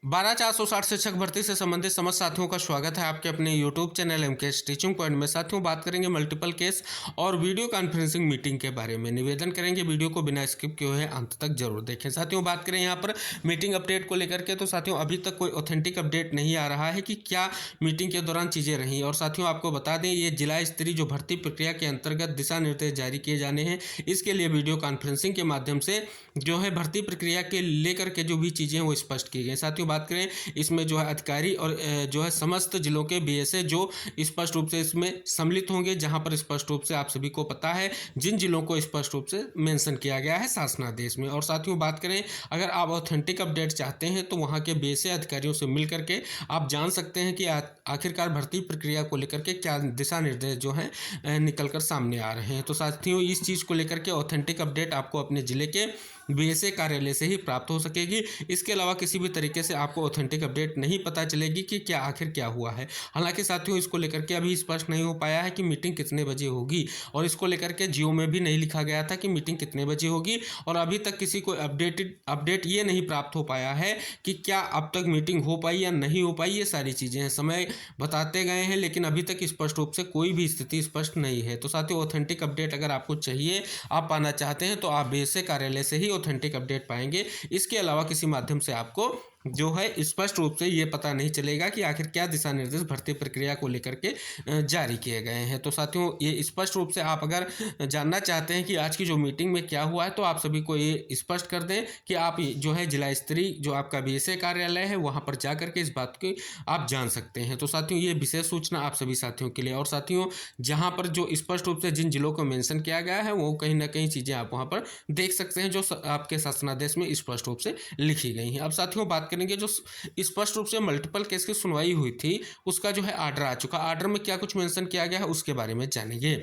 12,460 शिक्षक भर्ती से संबंधित समस्त साथियों का स्वागत है आपके अपने YouTube channel MKS teaching point में। साथियों, बात करेंगे मल्टीपल केस और वीडियो कॉन्फ्रेंसिंग मीटिंग के बारे में। निवेदन करेंगे वीडियो को बिना स्किप किए हुए अंत तक जरूर देखें। साथियों, बात करें यहाँ पर मीटिंग अपडेट को लेकर के, तो साथियों अभी तक कोई ऑथेंटिक अपडेट नहीं आ रहा है कि क्या मीटिंग के दौरान चीज़ें रहीं। और साथियों आपको बता दें, ये जिला स्तरीय जो भर्ती प्रक्रिया के अंतर्गत दिशा निर्देश जारी किए जाने हैं, इसके लिए वीडियो कॉन्फ्रेंसिंग के माध्यम से जो है भर्ती प्रक्रिया के लेकर के जो भी चीज़ें हैं वो स्पष्ट की गई। साथियों, बात करें इसमें जो है अधिकारी और जो है समस्त जिलों के बीएसए जो स्पष्ट रूप से इसमें सम्मिलित होंगे, जहां पर स्पष्ट रूप से आप सभी को पता है जिन जिलों को स्पष्ट रूप से मेंशन किया गया है शासनादेश में। और साथियों बात करें, अगर आप ऑथेंटिक अपडेट चाहते हैं तो वहां के बीएसए अधिकारियों से मिल करके आप जान सकते हैं कि आखिरकार भर्ती प्रक्रिया को लेकर के क्या दिशा निर्देश जो हैं निकल कर सामने आ रहे हैं। तो साथियों इस चीज़ को लेकर के ऑथेंटिक अपडेट आपको अपने जिले के बीएसए कार्यालय से ही प्राप्त हो सकेगी। इसके अलावा किसी भी तरीके से आपको ऑथेंटिक अपडेट नहीं पता चलेगी कि क्या आखिर क्या हुआ है। हालांकि साथियों इसको लेकर के अभी स्पष्ट नहीं हो पाया है कि मीटिंग कितने बजे होगी, और इसको लेकर के जियो में भी नहीं लिखा गया था कि मीटिंग कितने बजे होगी। और अभी तक किसी को अपडेट ये नहीं प्राप्त हो पाया है कि क्या अब तक मीटिंग हो पाई या नहीं हो पाई। ये सारी चीज़ें हैं, समय बताते गए हैं, लेकिन अभी तक स्पष्ट रूप से कोई भी स्थिति स्पष्ट नहीं है। तो साथियों ऑथेंटिक अपडेट अगर आपको चाहिए, आप पाना चाहते हैं, तो आप बीएसए कार्यालय से ही ऑथेंटिक अपडेट पाएंगे। इसके अलावा किसी माध्यम से आपको जो है स्पष्ट रूप से ये पता नहीं चलेगा कि आखिर क्या दिशा निर्देश भर्ती प्रक्रिया को लेकर के जारी किए गए हैं। तो साथियों ये स्पष्ट रूप से आप अगर जानना चाहते हैं कि आज की जो मीटिंग में क्या हुआ है, तो आप सभी को ये स्पष्ट कर दें कि आप जो है जिला स्तरीय जो आपका बीएसए कार्यालय है वहाँ पर जा करके इस बात की आप जान सकते हैं। तो साथियों ये विशेष सूचना आप सभी साथियों के लिए। और साथियों जहाँ पर जो स्पष्ट रूप से जिन जिलों को मेंशन किया गया है, वो कहीं ना कहीं चीज़ें आप वहाँ पर देख सकते हैं जो आपके शासनादेश में स्पष्ट रूप से लिखी गई हैं। अब साथियों बात करेंगे जो स्पष्ट रूप से मल्टीपल केस की सुनवाई हुई थी, उसका जो है आर्डर आ चुका। आर्डर में क्या कुछ मेंशन किया गया है उसके बारे में जानेंगे।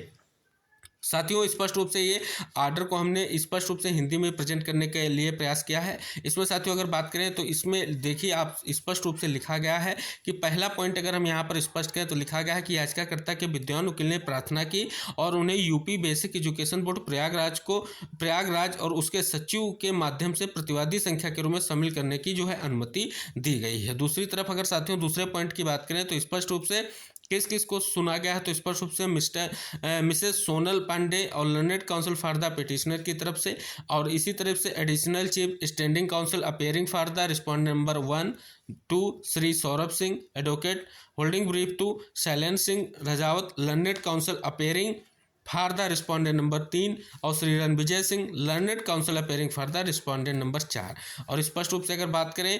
साथियों स्पष्ट रूप से ये आर्डर को हमने स्पष्ट रूप से हिंदी में प्रेजेंट करने के लिए प्रयास किया है। इसमें साथियों अगर बात करें तो इसमें देखिए आप स्पष्ट रूप से लिखा गया है कि पहला पॉइंट अगर हम यहाँ पर स्पष्ट करें तो लिखा गया है कि याचिकाकर्ता के विद्वान वकील ने प्रार्थना की और उन्हें UP basic education board Prayagraj और उसके सचिव के माध्यम से प्रतिवादी संख्या के रूप में शामिल करने की जो है अनुमति दी गई है। दूसरी तरफ अगर साथियों दूसरे पॉइंट की बात करें तो स्पष्ट रूप से किस को सुना गया है, तो स्पष्ट रूप से मिसेस सोनल पांडे और learned counsel for the petitioner की तरफ से, और इसी तरफ से additional chief standing counsel appearing for the respondent number 1 2 Shri Saurabh Singh advocate holding brief to Shailendra Singh Rajawat learned counsel appearing for the respondent number 3 और Shri Ranvijay Singh learned counsel appearing for the respondent number 4। और स्पष्ट रूप से अगर बात करें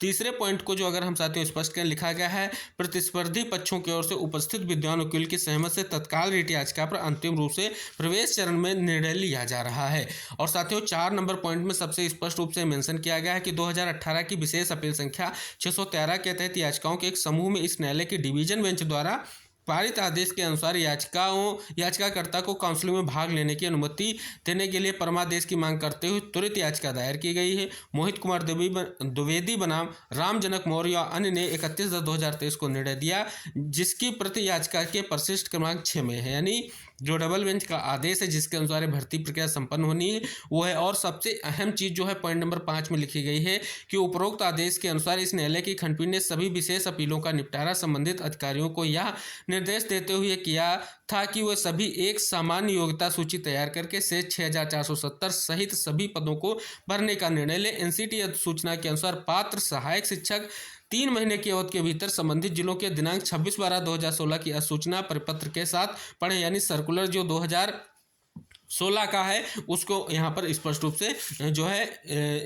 तीसरे पॉइंट को जो अगर हम साथियों स्पष्ट करें, लिखा गया है प्रतिस्पर्धी पक्षों की ओर से उपस्थित विद्वान वकील की सहमति से तत्काल रिट याचिका पर अंतिम रूप से प्रवेश चरण में निर्णय लिया जा रहा है। और साथियों 4 नंबर पॉइंट में सबसे स्पष्ट रूप से मेंशन किया गया है कि 2018 की विशेष अपील संख्या 613 के तहत याचिकाओं के एक समूह में इस न्यायालय की डिवीजन बेंच द्वारा पारित आदेश के अनुसार याचिकाकर्ता को काउंसलिंग में भाग लेने की अनुमति देने के लिए परमादेश की मांग करते हुए त्वरित याचिका दायर की गई है। मोहित कुमार द्विवेदी बनाम राम जनक मौर्य और अन्य ने 31/10/2023 को निर्णय दिया, जिसकी प्रति याचिका के परिशिष्ट क्रमांक 6 में है। यानी जो डबल बेंच का आदेश है जिसके अनुसार भर्ती प्रक्रिया संपन्न होनी है वो है। और सबसे अहम चीज़ जो है पॉइंट नंबर 5 में लिखी गई है कि उपरोक्त आदेश के अनुसार इस न्यायालय की खंडपीठ ने सभी विशेष अपीलों का निपटारा संबंधित अधिकारियों को यह निर्देश देते हुए किया था कि वे सभी एक सामान्य योग्यता सूची तैयार करके शेष 6470 सहित सभी पदों को भरने का निर्णय ले। एनसीटी सूचना के अनुसार पात्र सहायक शिक्षक 3 महीने की अवधि के भीतर संबंधित जिलों के दिनांक 26/12/2016 की अधिसूचना परिपत्र के साथ पढ़ें। यानी सर्कुलर जो 2016 का है उसको यहाँ पर स्पष्ट रूप से जो है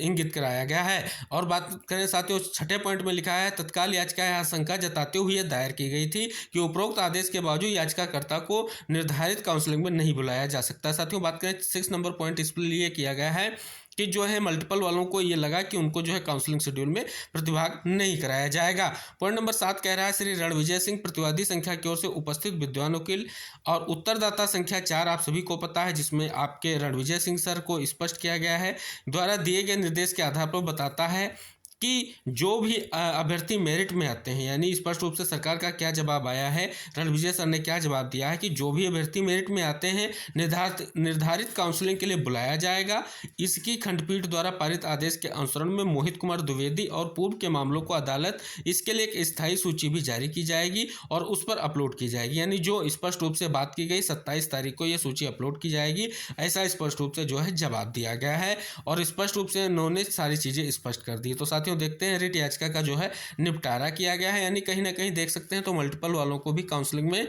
इंगित कराया गया है। और बात करें साथियों छठे पॉइंट में लिखा है तत्काल याचिका आशंका जताते हुए दायर की गई थी कि उपरोक्त आदेश के बावजूद याचिकाकर्ता को निर्धारित काउंसलिंग में नहीं बुलाया जा सकता। साथियों बात करें 6 नंबर पॉइंट इसलिए किया गया है कि जो है मल्टीपल वालों को ये लगा कि उनको जो है काउंसलिंग शेड्यूल में प्रतिभाग नहीं कराया जाएगा। पॉइंट नंबर 7 कह रहा है श्री रणविजय सिंह प्रतिवादी संख्या की ओर से उपस्थित विद्वान वकील और उत्तरदाता संख्या 4 आप सभी को पता है, जिसमें आपके रणविजय सिंह सर को स्पष्ट किया गया है द्वारा दिए गए निर्देश के आधार पर बताता है कि जो भी अभ्यर्थी मेरिट में आते हैं, यानी स्पष्ट रूप से सरकार का क्या जवाब आया है, रणविजय सर ने क्या जवाब दिया है कि जो भी अभ्यर्थी मेरिट में आते हैं निर्धारित काउंसलिंग के लिए बुलाया जाएगा। इसकी खंडपीठ द्वारा पारित आदेश के अनुसरण में मोहित कुमार द्विवेदी और पूर्व के मामलों को अदालत इसके लिए एक स्थायी सूची भी जारी की जाएगी और उस पर अपलोड की जाएगी। यानी जो स्पष्ट रूप से बात की गई 27 तारीख को यह सूची अपलोड की जाएगी, ऐसा स्पष्ट रूप से जो है जवाब दिया गया है और स्पष्ट रूप से उन्होंने सारी चीज़ें स्पष्ट कर दी। तो साथियों देखते हैं रिट याचिका का जो है निपटारा किया गया है, यानी कहीं ना कहीं देख सकते हैं तो मल्टीपल वालों को भी काउंसलिंग में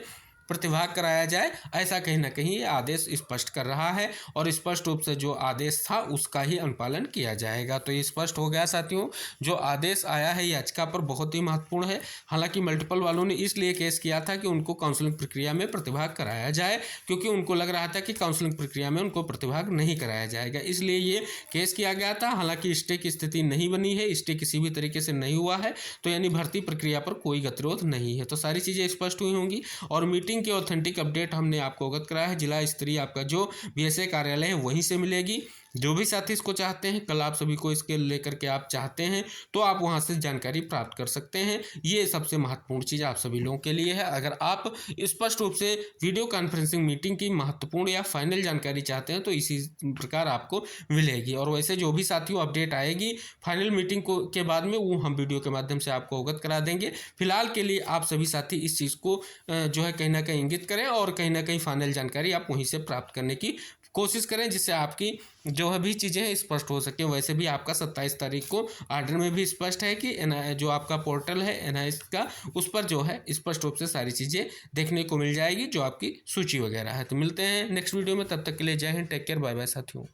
प्रतिभाग कराया जाए, ऐसा कहीं ना कहीं ये आदेश स्पष्ट कर रहा है और स्पष्ट रूप से जो आदेश था उसका ही अनुपालन किया जाएगा। तो ये स्पष्ट हो गया साथियों, जो आदेश आया है याचिका पर बहुत ही महत्वपूर्ण है। हालांकि मल्टीपल वालों ने इसलिए केस किया था कि उनको काउंसलिंग प्रक्रिया में प्रतिभाग कराया जाए, क्योंकि उनको लग रहा था कि काउंसलिंग प्रक्रिया में उनको प्रतिभाग नहीं कराया जाएगा, इसलिए ये केस किया गया था। हालांकि स्टे की स्थिति नहीं बनी है, स्टे किसी भी तरीके से नहीं हुआ है, तो यानी भर्ती प्रक्रिया पर कोई गतिरोध नहीं है। तो सारी चीज़ें स्पष्ट हुई होंगी और मीटिंग की ऑथेंटिक अपडेट हमने आपको अवगत कराया है। जिला स्तरीय आपका जो बीएसए कार्यालय है वहीं से मिलेगी। जो भी साथी इसको चाहते हैं, कल आप सभी को इसके लेकर के आप चाहते हैं तो आप वहां से जानकारी प्राप्त कर सकते हैं। ये सबसे महत्वपूर्ण चीज़ आप सभी लोगों के लिए है। अगर आप स्पष्ट रूप से वीडियो कॉन्फ्रेंसिंग मीटिंग की महत्वपूर्ण या फाइनल जानकारी चाहते हैं तो इसी प्रकार आपको मिलेगी। और वैसे जो भी साथियों अपडेट आएगी फाइनल मीटिंग को के बाद में वो हम वीडियो के माध्यम से आपको अवगत करा देंगे। फिलहाल के लिए आप सभी साथी इस चीज़ को जो है कहीं ना कहीं इंगित करें और कहीं ना कहीं फाइनल जानकारी आप वहीं से प्राप्त करने की कोशिश करें, जिससे आपकी जो है भी चीज़ें स्पष्ट हो सके। वैसे भी आपका 27 तारीख को आर्डर में भी स्पष्ट है कि जो आपका पोर्टल है NIS का, उस पर जो है स्पष्ट रूप से सारी चीज़ें देखने को मिल जाएगी, जो आपकी सूची वगैरह है। तो मिलते हैं नेक्स्ट वीडियो में, तब तक के लिए Jai Hind, take care, bye bye साथियों।